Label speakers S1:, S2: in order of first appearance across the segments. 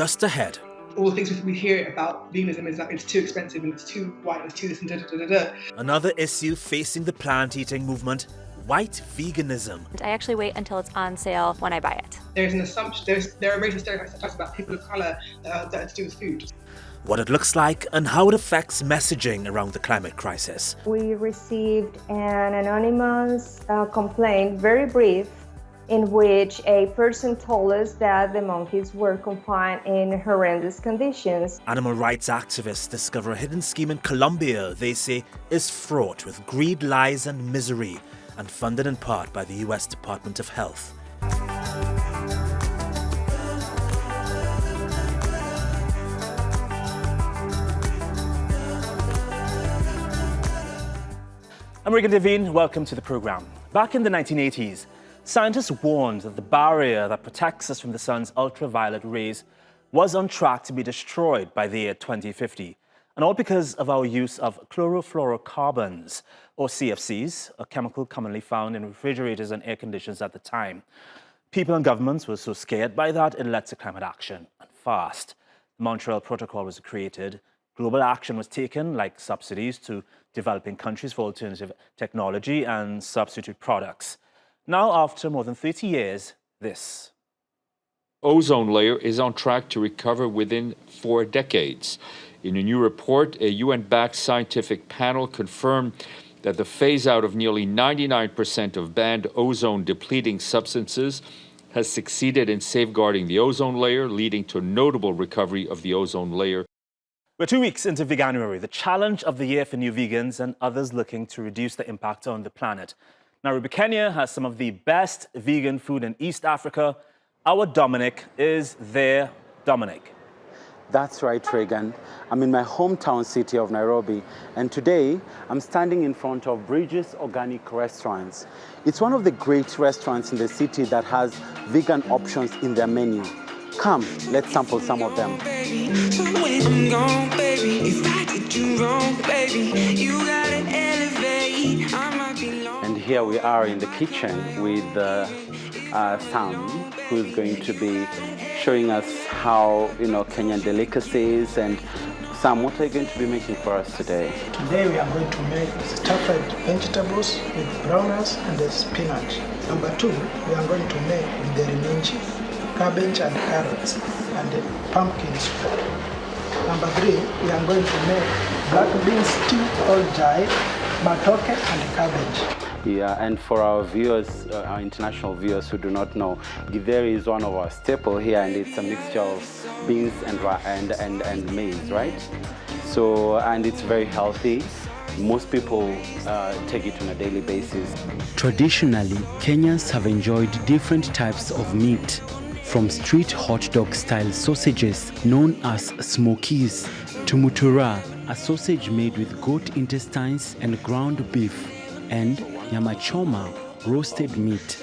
S1: just ahead.
S2: All the things we hear about veganism is that it's too expensive and it's too white, it's too this and da da da da.
S1: Another issue facing the plant-eating movement: white veganism.
S3: I actually wait until it's on sale when I buy it.
S2: There's an assumption, there are racist stereotypes that talk about people of colour that are to do with food.
S1: What it looks like and how it affects messaging around the climate crisis.
S4: We received an anonymous complaint, very brief, in which a person told us that the monkeys were confined in horrendous conditions.
S1: Animal rights activists discover a hidden scheme in Colombia they say is fraught with greed, lies and misery, and funded in part by the US Department of Health. I'm Regan Devine, welcome to the program. Back in the 1980s, scientists warned that the barrier that protects us from the sun's ultraviolet rays was on track to be destroyed by the year 2050, and all because of our use of chlorofluorocarbons, or CFCs, a chemical commonly found in refrigerators and air conditioners at the time. People and governments were so scared by that it led to climate action, and fast. The Montreal Protocol was created. Global action was taken, like subsidies to developing countries for alternative technology and substitute products. Now, after more than 30 years, this.
S5: Ozone layer is on track to recover within 4 decades. In a new report, a UN-backed scientific panel confirmed that the phase-out of nearly 99% of banned ozone-depleting substances has succeeded in safeguarding the ozone layer, leading to a notable recovery of the ozone layer.
S1: We're 2 weeks into Veganuary, the challenge of the year for new vegans and others looking to reduce the impact on the planet. Nairobi, Kenya has some of the best vegan food in East Africa. Our Dominic is there. Dominic.
S6: That's right, Regan. I'm in my hometown city of Nairobi, and today I'm standing in front of Bridges Organic Restaurants. It's one of the great restaurants in the city that has vegan options in their menu. Come, let's sample some of them. And here we are in the kitchen with Sam, who's going to be showing us how, Kenyan delicacies. And Sam, what are you going to be making for us today?
S7: Today we are going to make stir-fried vegetables with brown rice and the spinach. Number 2, we are going to make with the minji, cabbage and carrots, and the pumpkin soup. Number 3, we are going to make black beans stew or jai, matoke and cabbage.
S6: Yeah, and for our viewers, our international viewers who do not know, githeri is one of our staple here, and it's a mixture of beans and maize, right? So, and it's very healthy. Most people take it on a daily basis. Traditionally, Kenyans have enjoyed different types of meat, from street hot dog style sausages known as smokies to mutura, a sausage made with goat intestines and ground beef, and nyama choma, roasted meat.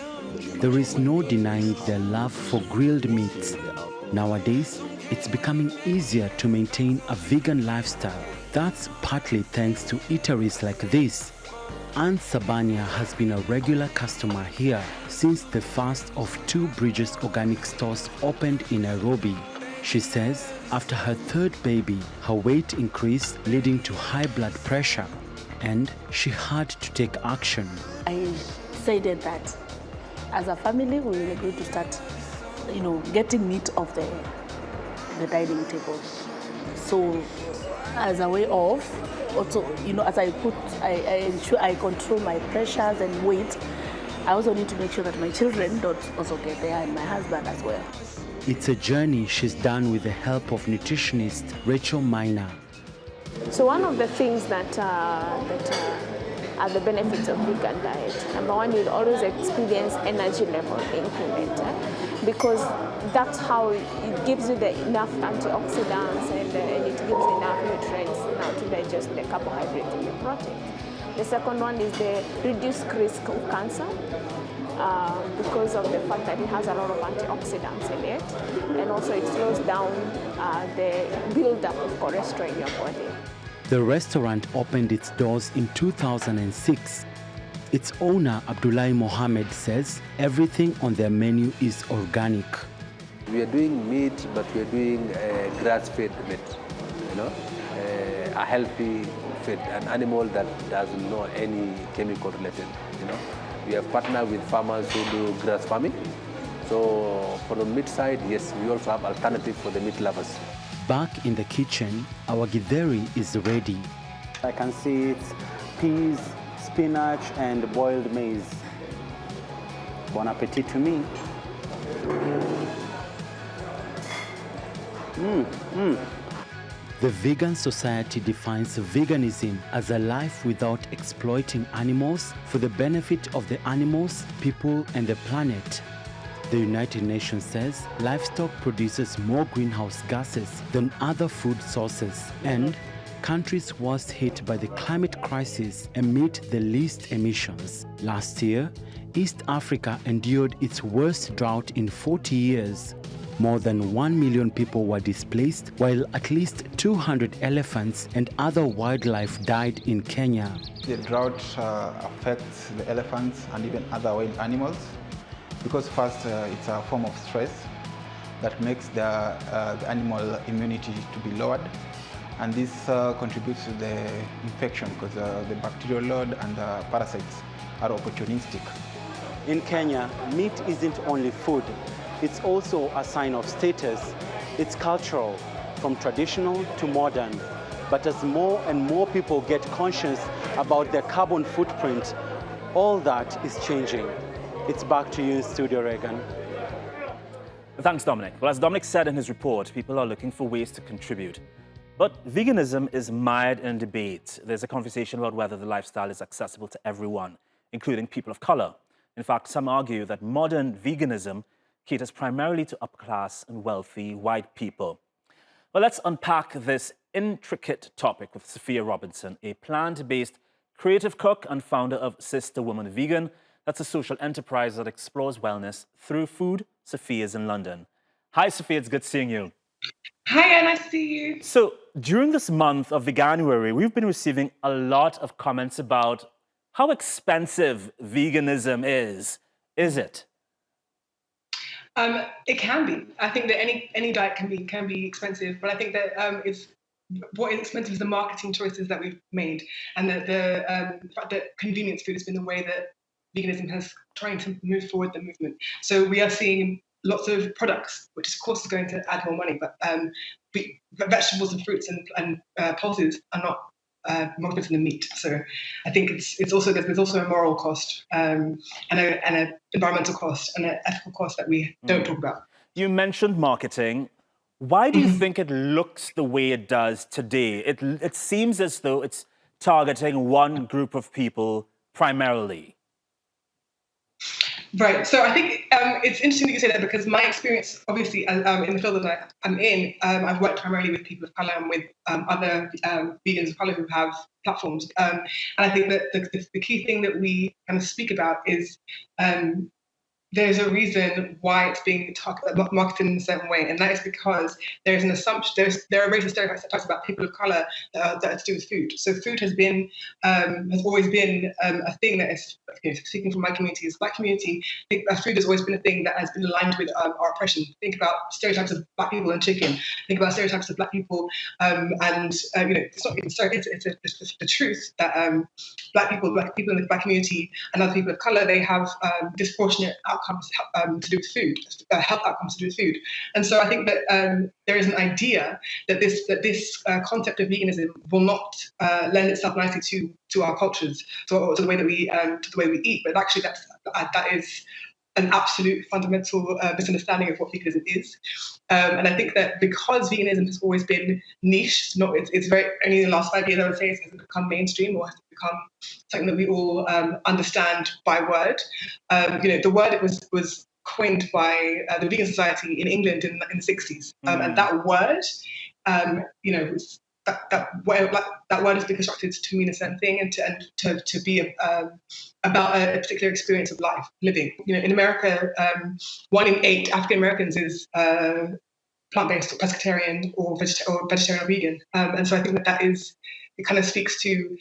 S6: There is no denying their love for grilled meats. Nowadays, it's becoming easier to maintain a vegan lifestyle. That's partly thanks to eateries like this. Anne Sabania has been a regular customer here since the first of 2 Bridges Organic stores opened in Nairobi. She says after her 3rd baby, her weight increased, leading to high blood pressure, and she had to take action.
S8: I decided that as a family we were going to start, getting meat off the dining table. So as a way of also, as I ensure I control my pressures and weight, I also need to make sure that my children don't also get there, and my husband as well.
S6: It's a journey she's done with the help of nutritionist Rachel Miner.
S9: So one of the things that are the benefits of vegan diet, number 1, you'll always experience energy level increment, because that's how it gives you enough antioxidants and it gives enough nutrients now to digest the carbohydrates and the protein. The second one is the reduced risk of cancer, because of the fact that it has a lot of antioxidants in it, and also it slows down the buildup of cholesterol in your body.
S6: The restaurant opened its doors in 2006. Its owner, Abdullahi Mohammed, says everything on their menu is organic.
S10: We are doing meat, but we are doing grass-fed meat, a healthy feed, an animal that doesn't know any chemical related, We have partnered with farmers who do grass farming. So for the meat side, yes, we also have alternative for the meat lovers.
S6: Back in the kitchen, our githeri is ready. I can see it's peas, spinach, and boiled maize. Bon appetit to me. The Vegan Society defines veganism as a life without exploiting animals for the benefit of the animals, people, and the planet. The United Nations says livestock produces more greenhouse gases than other food sources, and countries worst hit by the climate crisis emit the least emissions. Last year, East Africa endured its worst drought in 40 years. More than 1 million people were displaced, while at least 200 elephants and other wildlife died in Kenya.
S11: The drought affects the elephants and even other wild animals because first it's a form of stress that makes the animal immunity to be lowered, and this contributes to the infection because the bacterial load and the parasites are opportunistic.
S6: In Kenya, meat isn't only food, it's also a sign of status. It's cultural, from traditional to modern. But as more and more people get conscious about their carbon footprint, all that is changing. It's back to you in studio, Reagan.
S1: Thanks, Dominic. Well, as Dominic said in his report, people are looking for ways to contribute. But veganism is mired in debate. There's a conversation about whether the lifestyle is accessible to everyone, including people of color. In fact, some argue that modern veganism caters primarily to upper-class and wealthy white people. Well, let's unpack this intricate topic with Sophia Robinson, a plant-based creative cook and founder of Sister Woman Vegan. That's a social enterprise that explores wellness through food. Sophia's in London. Hi, Sophia, it's good seeing you.
S2: Hi, nice to see you.
S1: So, during this month of Veganuary, we've been receiving a lot of comments about how expensive veganism is. Is it?
S2: It can be. I think that any diet can be expensive, but I think that what is expensive is the marketing choices that we've made, and the fact that convenience food has been the way that veganism has trying to move forward the movement. So we are seeing lots of products, which of course is going to add more money, but vegetables and fruits and pulses are not more expensive than meat. So I think it's also there's also a moral cost and an environmental cost and an ethical cost that we don't talk about.
S1: You mentioned marketing. Why do you think it looks the way it does today? It seems as though it's targeting one group of people primarily.
S2: Right. So I think it's interesting that you say that, because my experience, obviously, in the field that I'm in, I've worked primarily with people of colour and with other vegans of colour who have platforms. And I think that the key thing that we kind of speak about is there's a reason why it's being marketed in a certain way, and that is because there's an assumption, there are racist stereotypes about people of colour that are to do with food. So food has always been a thing that is, speaking from my community, as a Black community, I think that food has always been a thing that has been aligned with our oppression. Think about stereotypes of Black people and chicken. Think about stereotypes of Black people, and it's not even stereotypes. It's the truth that Black people in the Black community and other people of colour, they have disproportionate outcomes to do with food, health outcomes to do with food. And so I think that there is an idea that this concept of veganism will not lend itself nicely to our cultures, to the way that we eat. But actually, that is an absolute fundamental misunderstanding of what veganism is. And I think that because veganism has always been niche, it's very only in the last 5 years, I would say, it hasn't become mainstream or has become something that we all understand by word. The word was coined by the Vegan Society in England in the 60s, and that word, that word has been constructed to mean a certain thing and to be about a particular experience of life, living. In America, 1 in 8 African Americans is plant-based, or pescatarian, or vegetarian or vegan, and so I think it kind of speaks to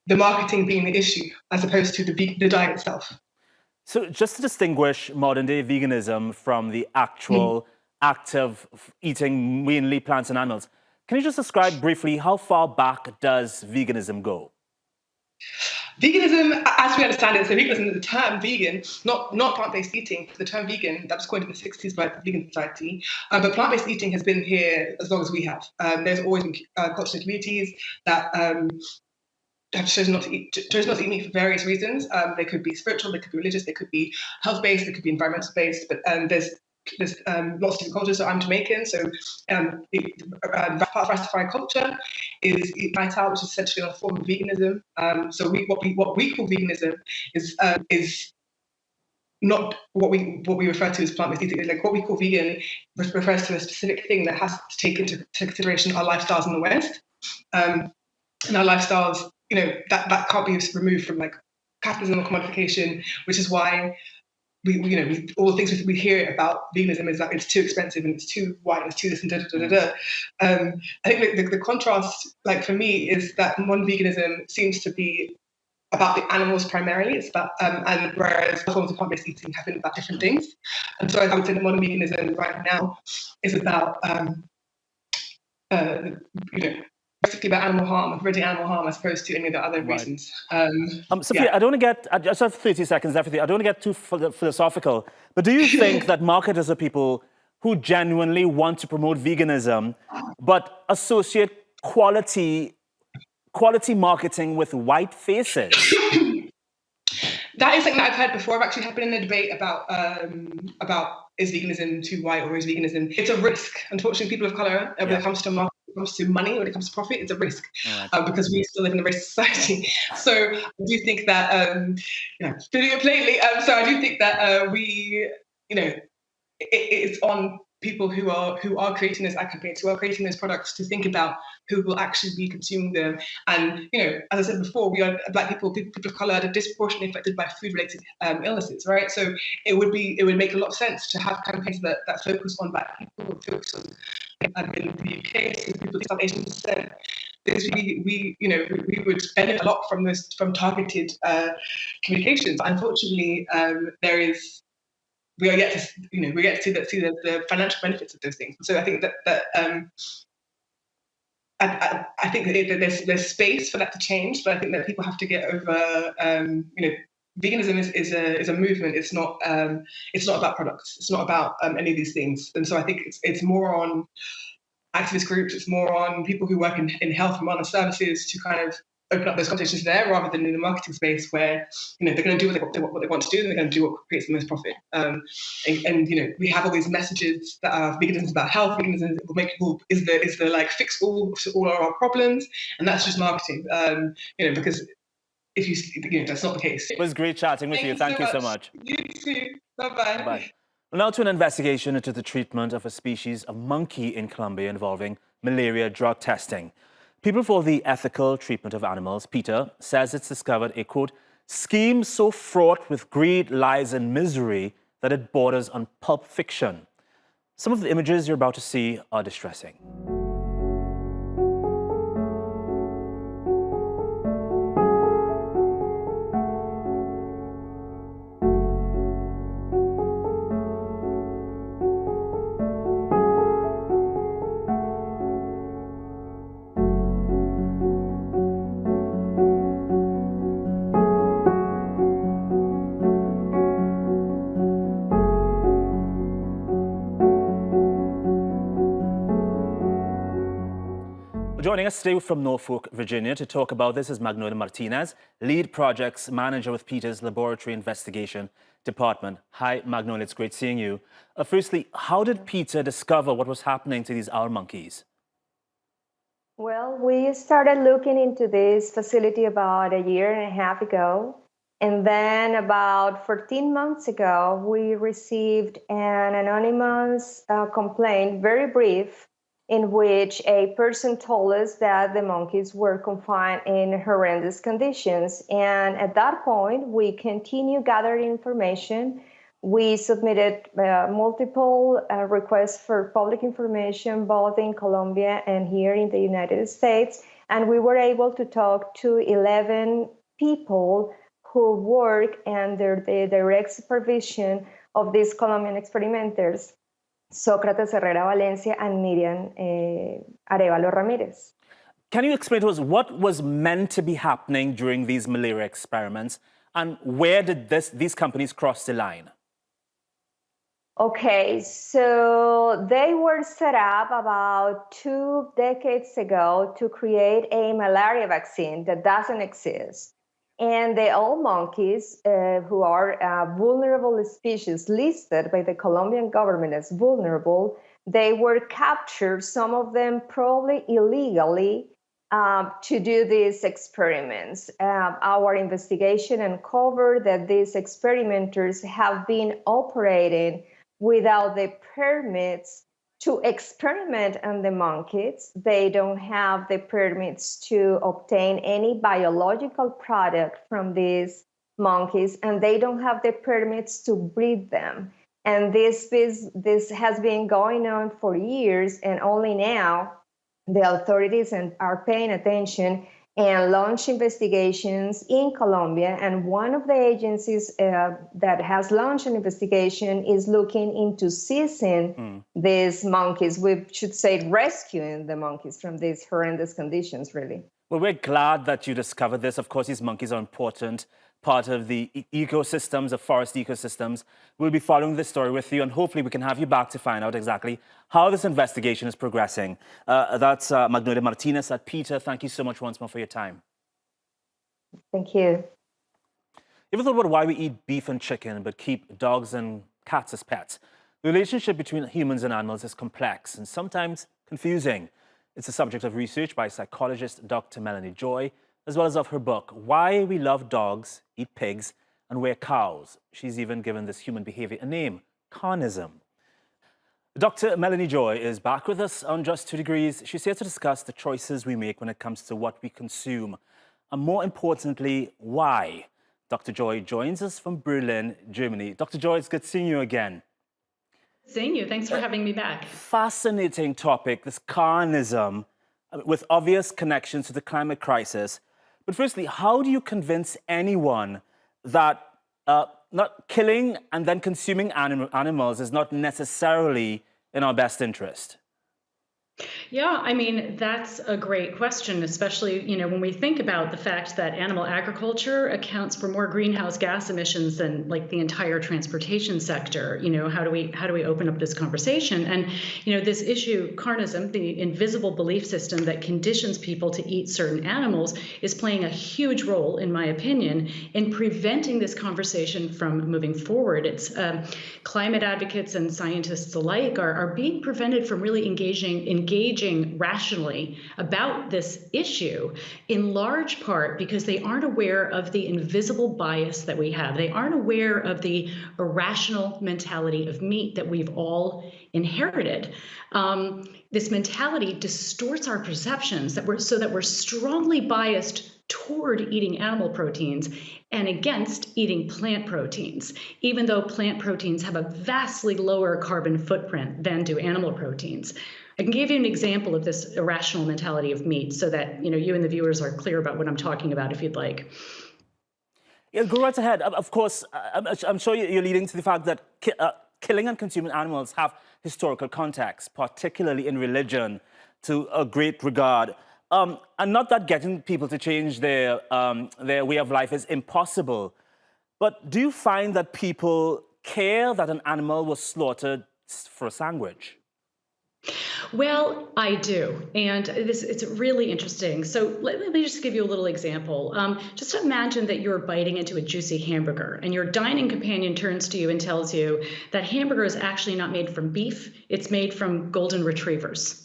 S2: the marketing being the issue as opposed to the diet itself.
S1: So just to distinguish modern-day veganism from the actual active, eating mainly plants and animals. Can you just describe briefly how far back does veganism go?
S2: Veganism, as we understand it, so veganism, the term vegan, not plant-based eating, the term vegan, that was coined in the 60s by the Vegan Society, but plant-based eating has been here as long as we have. There's always been cultural communities that have chosen not to eat meat for various reasons. They could be spiritual, they could be religious, they could be health-based, they could be environmental-based, but there's lots of different cultures. So I'm Jamaican, so part of Rastafari culture is eat night out, which is essentially a form of veganism. So what we call veganism is not what we refer to as plant-based eating. Like what we call vegan refers to a specific thing that has to take into consideration our lifestyles in the West, and our lifestyles. That can't be removed from like capitalism or commodification, which is why all the things we hear about veganism is that it's too expensive and it's too white and it's too this and I think the contrast, like for me, is that modern veganism seems to be about the animals primarily. It's about and whereas forms of plant-based eating have been about different things. And so I would say the modern veganism right now is about basically about animal harm, preventing animal harm as opposed to any of the other reasons.
S1: Sophia, I don't want to get, I just have 30 seconds left with you. I don't want to get too philosophical, but do you think that marketers are people who genuinely want to promote veganism, but associate quality marketing with white faces?
S2: That is something that I've heard before. I've actually been in a debate about is veganism too white or is veganism? It's a risk. Unfortunately, people of color, when it comes to market, when it comes to money, when it comes to profit, it's a risk because we still live in a racist society. So I do think that, putting it plainly, so I do think that it's on people who are creating those ad campaigns, who are creating those products, to think about who will actually be consuming them. And as I said before, we are Black people of color are disproportionately affected by food-related illnesses, right? So it would make a lot of sense to have campaigns that focus on Black people, focus on in the UK, so people of Asian descent. We would benefit a lot from targeted communications. Unfortunately, we are yet to see the financial benefits of those things. So I think that I think that there's space for that to change, but I think that people have to get over. Veganism is a movement. It's not about products. It's not about any of these things. And so I think it's more on activist groups. It's more on people who work in health and wellness services to kind of open up those conversations there, rather than in the marketing space where they're going to do what they want to do, and they're going to do what creates the most profit. And we have all these messages that are veganism is about health, veganism will make people is the like fix all our problems, and that's just marketing. Because if you that's not the case.
S1: It was great chatting with you. Thank you so much.
S2: You too. Bye-bye.
S1: Bye. Well, now to an investigation into the treatment of a species of monkey in Colombia involving malaria drug testing. People for the Ethical Treatment of Animals, PETA, says it's discovered a, quote, scheme so fraught with greed, lies and misery that it borders on pulp fiction. Some of the images you're about to see are distressing. Joining us today from Norfolk, Virginia, to talk about this is Magnolia Martinez, Lead Projects Manager with PETA's Laboratory Investigation Department. Hi, Magnolia, it's great seeing you. Firstly, how did PETA discover what was happening to these owl monkeys?
S4: Well, we started looking into this facility about a year and a half ago. And then about 14 months ago, we received an anonymous complaint, very brief, in which a person told us that the monkeys were confined in horrendous conditions. And at that point, we continued gathering information. We submitted multiple requests for public information, both in Colombia and here in the United States. And we were able to talk to 11 people who work under the direct supervision of these Colombian experimenters. Sócrates Herrera Valencia and Miriam Arevalo Ramirez.
S1: Can you explain to us what was meant to be happening during these malaria experiments, and where did these companies cross the line?
S4: Okay, so they were set up about 2 decades ago to create a malaria vaccine that doesn't exist. And the old monkeys, who are vulnerable species listed by the Colombian government as vulnerable, they were captured, some of them probably illegally, to do these experiments. Our investigation uncovered that these experimenters have been operating without the permits to experiment on the monkeys. They don't have the permits to obtain any biological product from these monkeys, and they don't have the permits to breed them. And this has been going on for years, and only now the authorities are paying attention and launch investigations in Colombia. And one of the agencies that has launched an investigation is looking into seizing these monkeys. We should say rescuing the monkeys from these horrendous conditions, really.
S1: Well, we're glad that you discovered this. Of course, these monkeys are important part of the ecosystems, the forest ecosystems. We'll be following this story with you, and hopefully we can have you back to find out exactly how this investigation is progressing. That's Magnolia Martinez at PETA. Thank you so much once more for your time.
S4: Thank you.
S1: You ever thought about why we eat beef and chicken but keep dogs and cats as pets? The relationship between humans and animals is complex and sometimes confusing. It's a subject of research by psychologist Dr. Melanie Joy, as well as of her book, Why We Love Dogs, Eat Pigs, and Wear Cows. She's even given this human behavior a name, Carnism. Dr. Melanie Joy is back with us on Just 2 Degrees. She's here to discuss the choices we make when it comes to what we consume, and more importantly, why. Dr. Joy joins us from Berlin, Germany. Dr. Joy, it's good seeing you again.
S12: Seeing you. Thanks for having me back.
S1: Fascinating topic, this carnism, with obvious connections to the climate crisis. But firstly, how do you convince anyone that not killing and then consuming animals is not necessarily in our best interest?
S12: Yeah, I mean, that's a great question, especially, when we think about the fact that animal agriculture accounts for more greenhouse gas emissions than like the entire transportation sector. How do we open up this conversation? And, this issue, carnism, the invisible belief system that conditions people to eat certain animals, is playing a huge role, in my opinion, in preventing this conversation from moving forward. It's climate advocates and scientists alike are being prevented from really engaging rationally about this issue, in large part because they aren't aware of the invisible bias that we have. They aren't aware of the irrational mentality of meat that we've all inherited. This mentality distorts our perceptions so that we're strongly biased toward eating animal proteins and against eating plant proteins, even though plant proteins have a vastly lower carbon footprint than do animal proteins. I can give you an example of this irrational mentality of meat so that you and the viewers are clear about what I'm talking about, if you'd like.
S1: Yeah, go right ahead. Of course, I'm sure you're leading to the fact that killing and consuming animals have historical context, particularly in religion, to a great regard. And not that getting people to change their way of life is impossible, but do you find that people care that an animal was slaughtered for a sandwich?
S12: Well, I do, and it's really interesting. So let me just give you a little example. Just imagine that you're biting into a juicy hamburger, and your dining companion turns to you and tells you that hamburger is actually not made from beef, it's made from golden retrievers.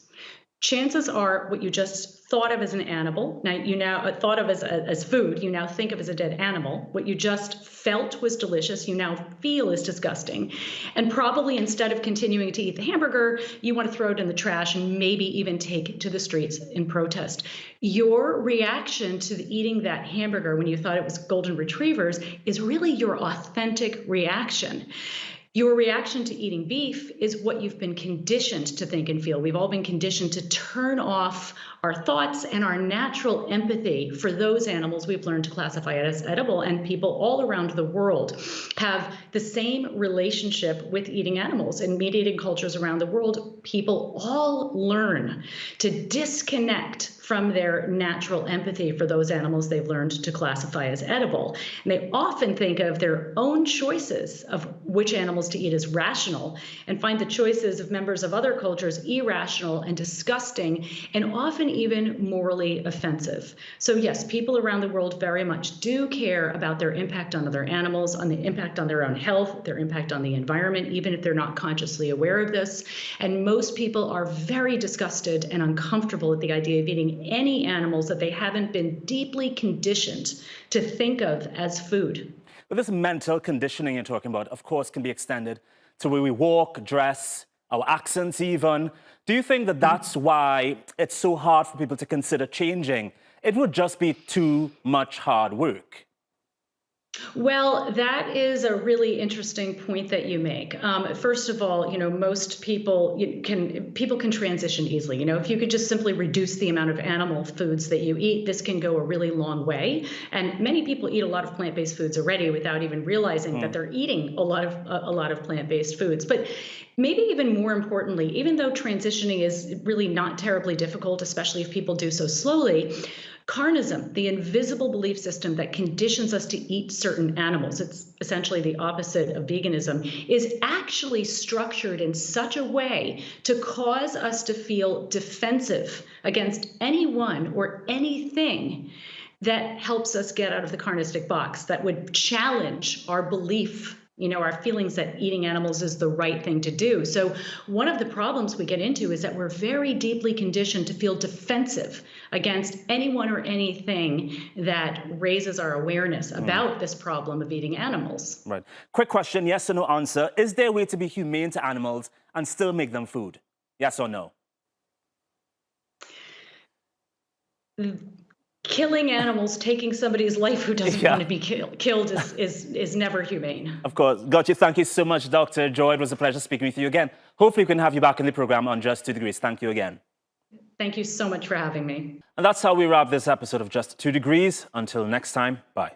S12: Chances are what you just thought of as an animal, now thought of as food, you now think of as a dead animal. What you just felt was delicious, you now feel is disgusting. And probably instead of continuing to eat the hamburger, you want to throw it in the trash and maybe even take it to the streets in protest. Your reaction to eating that hamburger when you thought it was golden retrievers is really your authentic reaction. Your reaction to eating beef is what you've been conditioned to think and feel. We've all been conditioned to turn off our thoughts and our natural empathy for those animals we've learned to classify as edible, and people all around the world have the same relationship with eating animals. In meat-eating cultures around the world, people all learn to disconnect from their natural empathy for those animals they've learned to classify as edible. And they often think of their own choices of which animals to eat as rational and find the choices of members of other cultures irrational and disgusting and often even morally offensive. So yes, people around the world very much do care about their impact on other animals, on the impact on their own health, their impact on the environment, even if they're not consciously aware of this. And most people are very disgusted and uncomfortable at the idea of eating any animals that they haven't been deeply conditioned to think of as food.
S1: But this mental conditioning you're talking about, of course, can be extended to where we walk, dress, our accents even. Do you think that that's why it's so hard for people to consider changing? It would just be too much hard work.
S12: Well, that is a really interesting point that you make. First of all, most people can transition easily. If you could just simply reduce the amount of animal foods that you eat, this can go a really long way. And many people eat a lot of plant-based foods already without even realizing that they're eating a lot of plant-based foods. But maybe even more importantly, even though transitioning is really not terribly difficult, especially if people do so slowly, Carnism, the invisible belief system that conditions us to eat certain animals, it's essentially the opposite of veganism, is actually structured in such a way to cause us to feel defensive against anyone or anything that helps us get out of the carnistic box, that would challenge our belief, our feelings that eating animals is the right thing to do. So one of the problems we get into is that we're very deeply conditioned to feel defensive against anyone or anything that raises our awareness about this problem of eating animals.
S1: Right. Quick question, yes or no answer. Is there a way to be humane to animals and still make them food? Yes or no?
S12: Killing animals, taking somebody's life who doesn't want to be killed is never humane.
S1: Of course. Got you. Thank you so much, Dr. Joy. It was a pleasure speaking with you again. Hopefully we can have you back in the program on Just 2 Degrees. Thank you again.
S12: Thank you so much for having me.
S1: And that's how we wrap this episode of Just 2 Degrees. Until next time, bye.